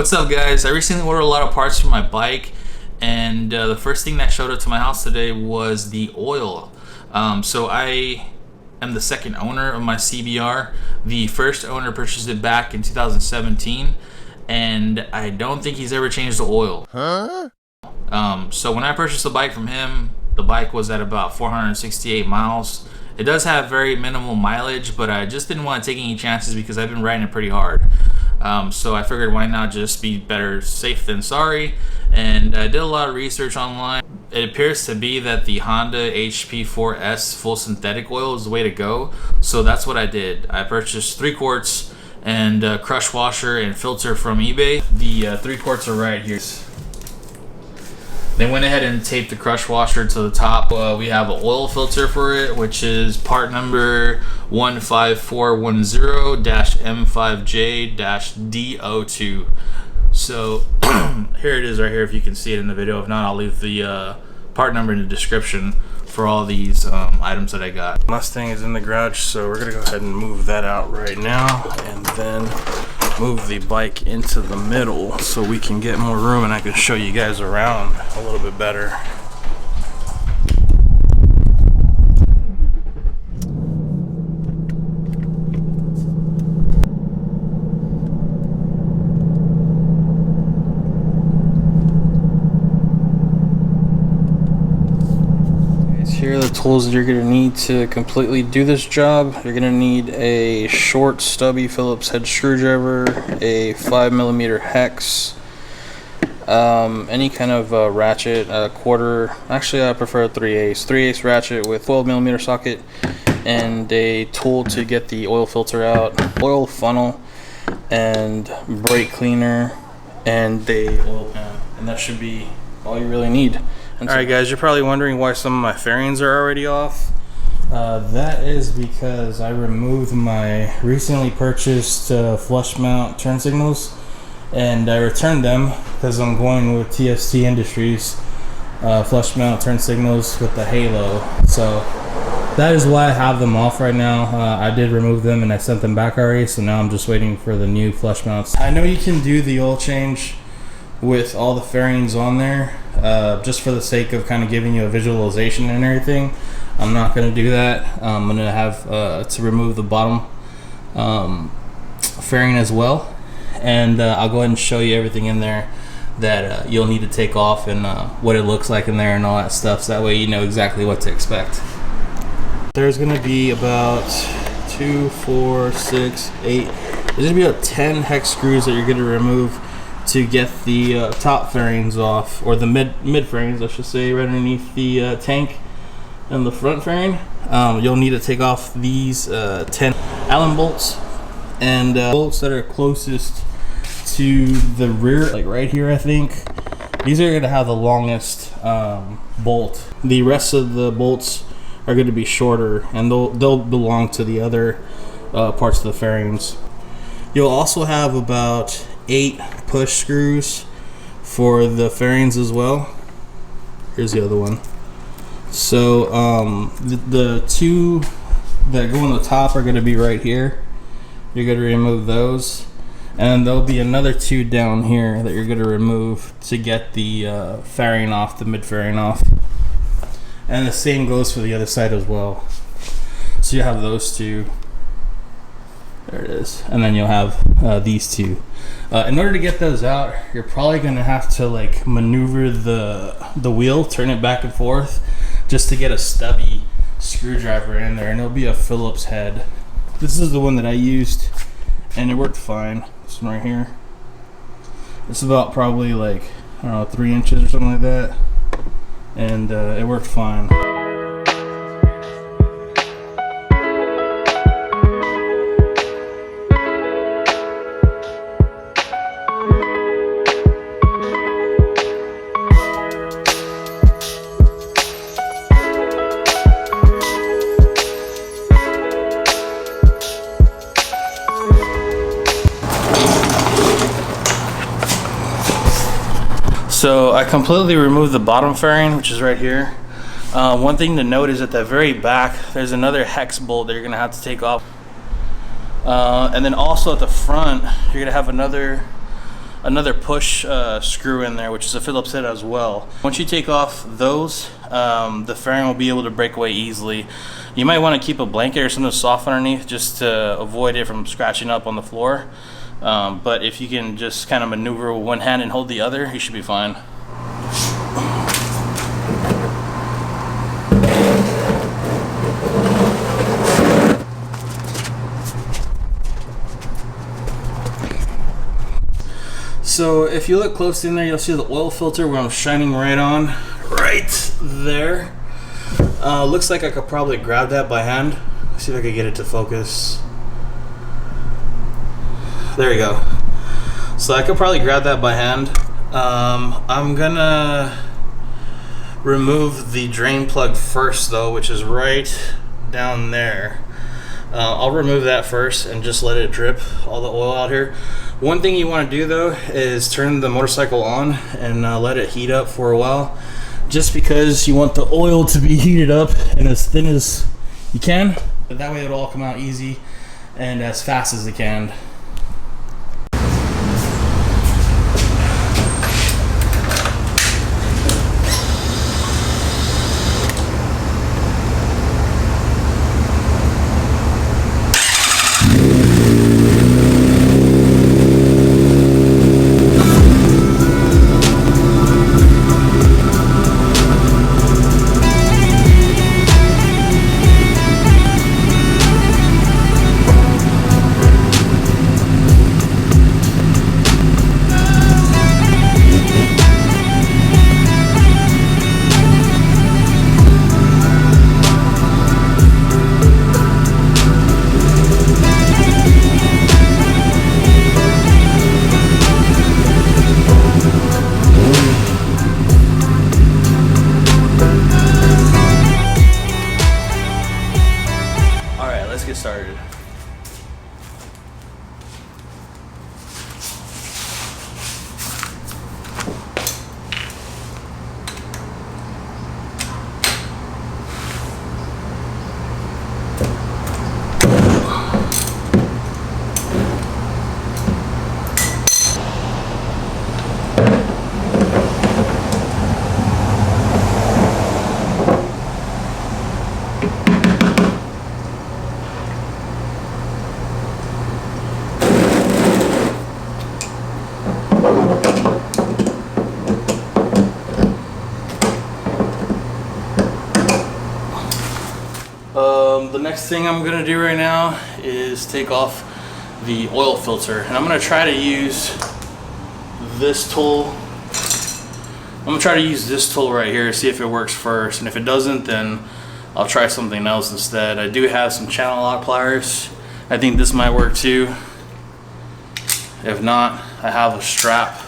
What's up, guys? I recently ordered a lot of parts for my bike, and the first thing that showed up to my house today was the oil. So I am the second owner of my CBR. The first owner purchased it back in 2017, and I don't think he's ever changed the oil. So when I purchased the bike from him, the bike was at about 468 miles. It does have very minimal mileage, but I just didn't want to take any chances because I've been riding it pretty hard. So I figured, why not just be better safe than sorry, and I did a lot of research online. It appears to be that the Honda HP4S full synthetic oil is the way to go, so that's what I did. I purchased 3 quarts and a crush washer and filter from eBay. The 3 quarts are right here. They went ahead and taped the crush washer to the top. We have an oil filter for it, which is part number 15410-M5J-DO2. So here it is right here, if you can see it in the video. If not, I'll leave the part number in the description for all these items that I got. Mustang is in the garage, so we're gonna go ahead and move that out right now, and then move the bike into the middle so we can get more room and I can show you guys around a little bit better. Here are the tools that you're going to need to completely do this job. You're going to need a short, stubby Phillips head screwdriver, a 5mm hex, any kind of ratchet, quarter. Actually, I prefer a 3/8 ratchet with 12mm socket, and a tool to get the oil filter out, oil funnel, and brake cleaner, and a oil pan. And that should be all you really need. Alright guys, you're probably wondering why some of my fairings are already off. That is because I removed my recently purchased flush mount turn signals, and I returned them because I'm going with TST Industries flush mount turn signals with the halo. So that is why I have them off right now. I did remove them and I sent them back already, so now I'm just waiting for the new flush mounts. I know you can do the oil change with all the fairings on there, just for the sake of kind of giving you a visualization and everything. I'm not going to do that. I'm going to have to remove the bottom fairing as well, and I'll go ahead and show you everything in there that you'll need to take off, and what it looks like in there and all that stuff, so that way you know exactly what to expect. There's going to be about 2, 4, 6, 8, there's going to be about 10 hex screws that you're going to remove to get the top fairings off, or the mid fairings I should say, right underneath the tank and the front fairing. You'll need to take off these 10 Allen bolts, and bolts that are closest to the rear, like right here I think. These are going to have the longest bolt. The rest of the bolts are going to be shorter, and they'll belong to the other parts of the fairings. You'll also have about 8 push screws for the fairings as well. Here's the other one. So the 2 that go on the top are going to be right here. You're going to remove those, and there'll be another 2 down here that you're going to remove to get the fairing off, the mid fairing off. And the same goes for the other side as well. So you have those 2. There it is. And then you'll have these 2. In order to get those out, you're probably going to have to like maneuver the wheel, turn it back and forth, just to get a stubby screwdriver in there, and it'll be a Phillips head. This is the one that I used, and it worked fine. This one right here. It's about probably like, I don't know, 3 inches or something like that, and it worked fine. So I completely removed the bottom fairing, which is right here. One thing to note is at the very back, there's another hex bolt that you're gonna have to take off. And then also at the front, you're gonna have another another push screw in there, which is a Phillips head as well. Once you take off those, the fairing will be able to break away easily. You might want to keep a blanket or something soft underneath just to avoid it from scratching up on the floor. But if you can just kind of maneuver with one hand and hold the other, you should be fine. So if you look close in there, you'll see the oil filter where I'm shining right on, right there. Looks like I could probably grab that by hand. See if I could get it to focus. There you go. So I could probably grab that by hand. I'm gonna remove the drain plug first though, which is right down there. I'll remove that first and just let it drip all the oil out here. One thing you want to do though is turn the motorcycle on and let it heat up for a while, just because you want the oil to be heated up and as thin as you can, but that way it'll all come out easy and as fast as it can. Started. The next thing I'm gonna do right now is take off the oil filter, and I'm gonna try to use this tool. I'm gonna try to use this tool right here, see if it works first, and if it doesn't, then I'll try something else instead. I do have some channel lock pliers. I think this might work too. If not, I have a strap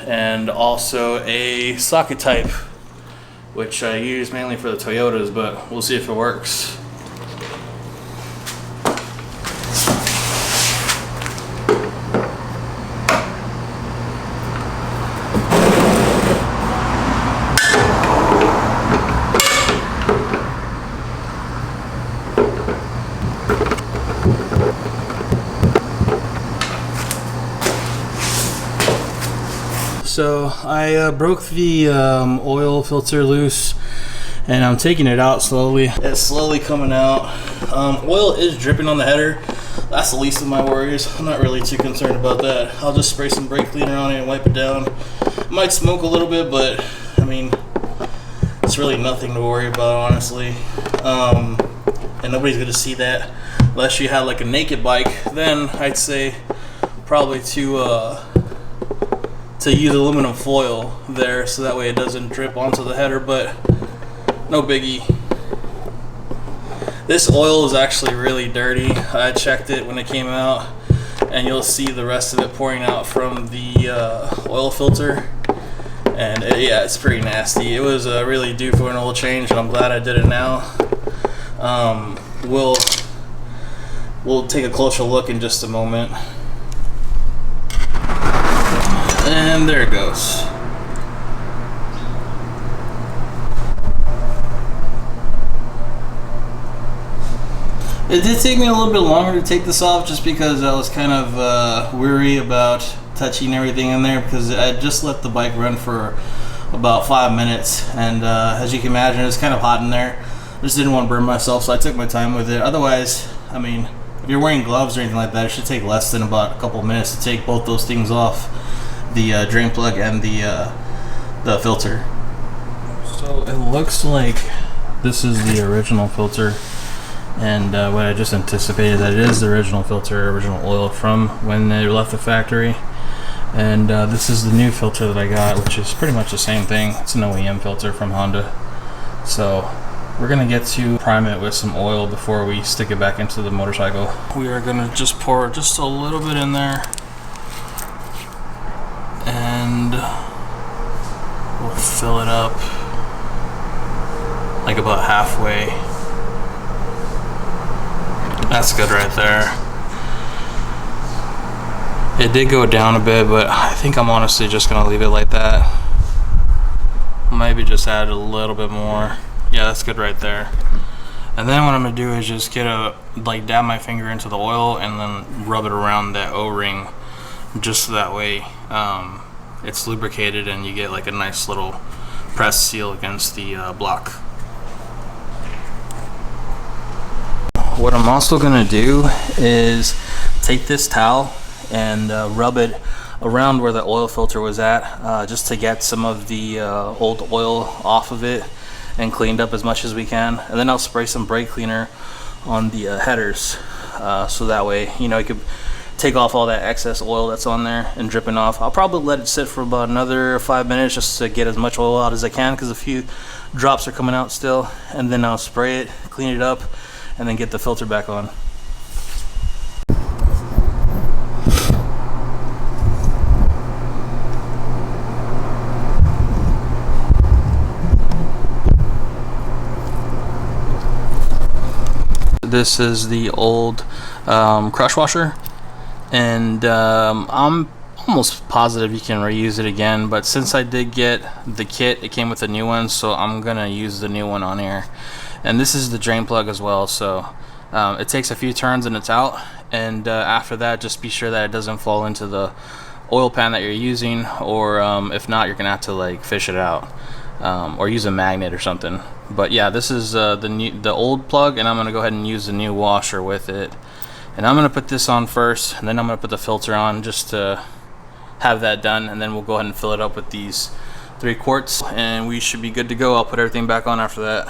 and also a socket type, which I use mainly for the Toyotas, but we'll see if it works. So I broke the oil filter loose, and I'm taking it out slowly. It's slowly coming out. Oil is dripping on the header. That's the least of my worries. I'm not really too concerned about that. I'll just spray some brake cleaner on it and wipe it down. It might smoke a little bit, but I mean, it's really nothing to worry about, honestly. And nobody's gonna see that unless you had like a naked bike. Then I'd say probably to use aluminum foil there, so that way it doesn't drip onto the header, but no biggie. This oil is actually really dirty. I checked it when it came out, and you'll see the rest of it pouring out from the oil filter, and yeah, it's pretty nasty. It was really due for an oil change, and I'm glad I did it now. We'll take a closer look in just a moment. And there it goes. It did take me a little bit longer to take this off, just because I was kind of weary about touchy and everything in there because I just let the bike run for about 5 minutes, and as you can imagine, it's kind of hot in there. I just didn't want to burn myself, so I took my time with it. Otherwise, I mean, if you're wearing gloves or anything like that, it should take less than about a couple minutes to take both those things off, the drain plug and the filter. So it looks like this is the original filter, and what I just anticipated, that it is the original filter, original oil from when they left the factory. And this is the new filter that I got, which is pretty much the same thing. It's an OEM filter from Honda. So we're gonna get to prime it with some oil before we stick it back into the motorcycle. We are gonna just pour just a little bit in there, and we'll fill it up like about halfway. That's good right there. It did go down a bit, but I think I'm honestly just gonna leave it like that. Maybe just add a little bit more. Yeah, that's good right there. And then what I'm gonna do is just dab my finger into the oil and then rub it around that O-ring, just so that way it's lubricated and you get like a nice little press seal against the block. What I'm also gonna do is take this towel and rub it around where the oil filter was at, just to get some of the old oil off of it and cleaned up as much as we can. And then I'll spray some brake cleaner on the headers, so that way, you know, you could take off all that excess oil that's on there and dripping off. I'll probably let it sit for about another 5 minutes just to get as much oil out as I can, because a few drops are coming out still. And then I'll spray it, clean it up, and then get the filter back on. This is the old crush washer, and I'm almost positive you can reuse it again, but since I did get the kit, it came with a new one, so I'm gonna use the new one on here. And this is the drain plug as well, so it takes a few turns and it's out. And after that, just be sure that it doesn't fall into the oil pan that you're using, or if not, you're gonna have to like fish it out, or use a magnet or something. But yeah, this is the old plug, and I'm gonna go ahead and use the new washer with it. And I'm gonna put this on first, and then I'm gonna put the filter on just to have that done, and then we'll go ahead and fill it up with these 3 quarts, and we should be good to go. I'll put everything back on after that.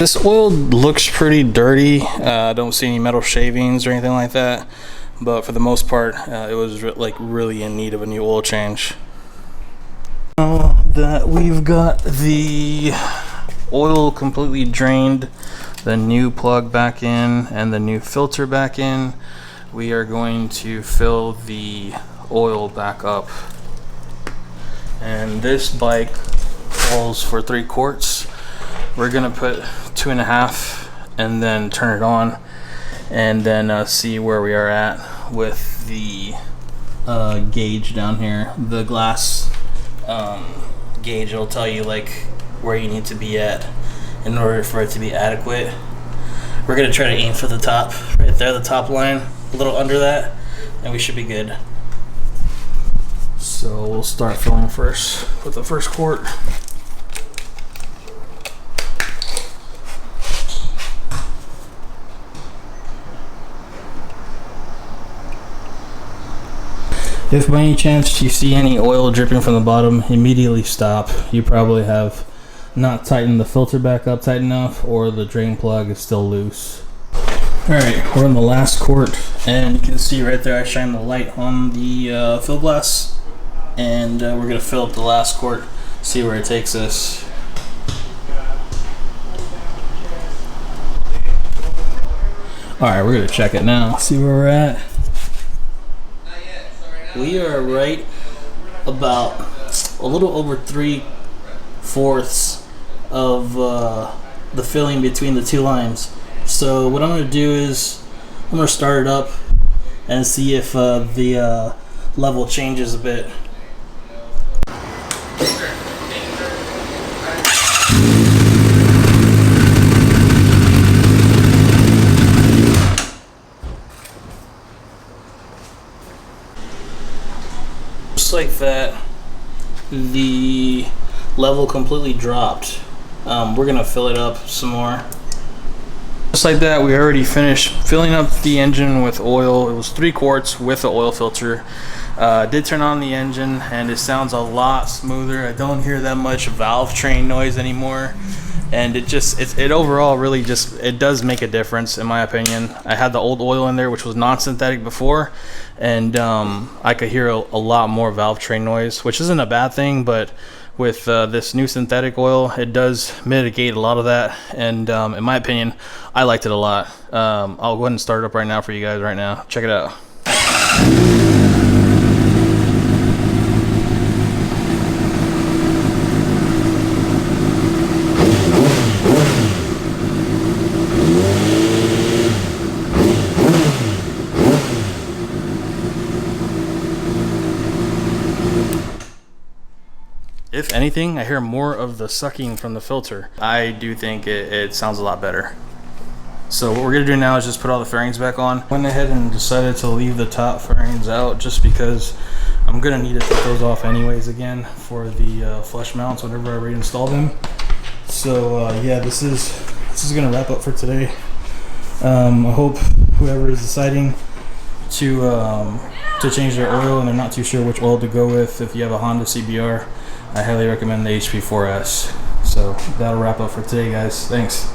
This oil looks pretty dirty. I don't see any metal shavings or anything like that, but for the most part it was really in need of a new oil change. Now that we've got the oil completely drained the new plug back in and the new filter back in, we are going to fill the oil back up. And this bike calls for 3 quarts. We're gonna put 2.5 and then turn it on, and then see where we are at with the gauge down here. The glass gauge will tell you like where you need to be at in order for it to be adequate. We're gonna try to aim for the top, right there, the top line, a little under that, and we should be good. So we'll start filling first with the first quart. If by any chance you see any oil dripping from the bottom, immediately stop. You probably have not tightened the filter back up tight enough, or the drain plug is still loose. Alright, we're on the last quart, and you can see right there I shine the light on the fill glass, and we're going to fill up the last quart, see where it takes us. Alright, we're going to check it now, see where we're at. We are right about a little over 3/4 of the filling between the 2 lines. So what I'm going to do is I'm going to start it up and see if the level changes a bit. Just like that, the level completely dropped. We're gonna fill it up some more. Just like that, we already finished filling up the engine with oil. It was 3 quarts with the oil filter. Did turn on the engine, and it sounds a lot smoother. I don't hear that much valve train noise anymore, and it overall really it does make a difference in my opinion. I had the old oil in there, which was non-synthetic before, and I could hear a lot more valve train noise, which isn't a bad thing, but with this new synthetic oil, it does mitigate a lot of that, and in my opinion, I liked it a lot. I'll go ahead and start it up right now for you guys right now. Check it out. If anything, I hear more of the sucking from the filter. I do think it sounds a lot better. So what we're gonna do now is just put all the fairings back on. Went ahead and decided to leave the top fairings out just because I'm gonna need to take those off anyways again for the flush mounts whenever I reinstall them. So yeah, this is gonna wrap up for today. I hope whoever is deciding to change their oil and they're not too sure which oil to go with, if you have a Honda CBR, I highly recommend the HP4S. So that'll wrap up for today, guys. Thanks.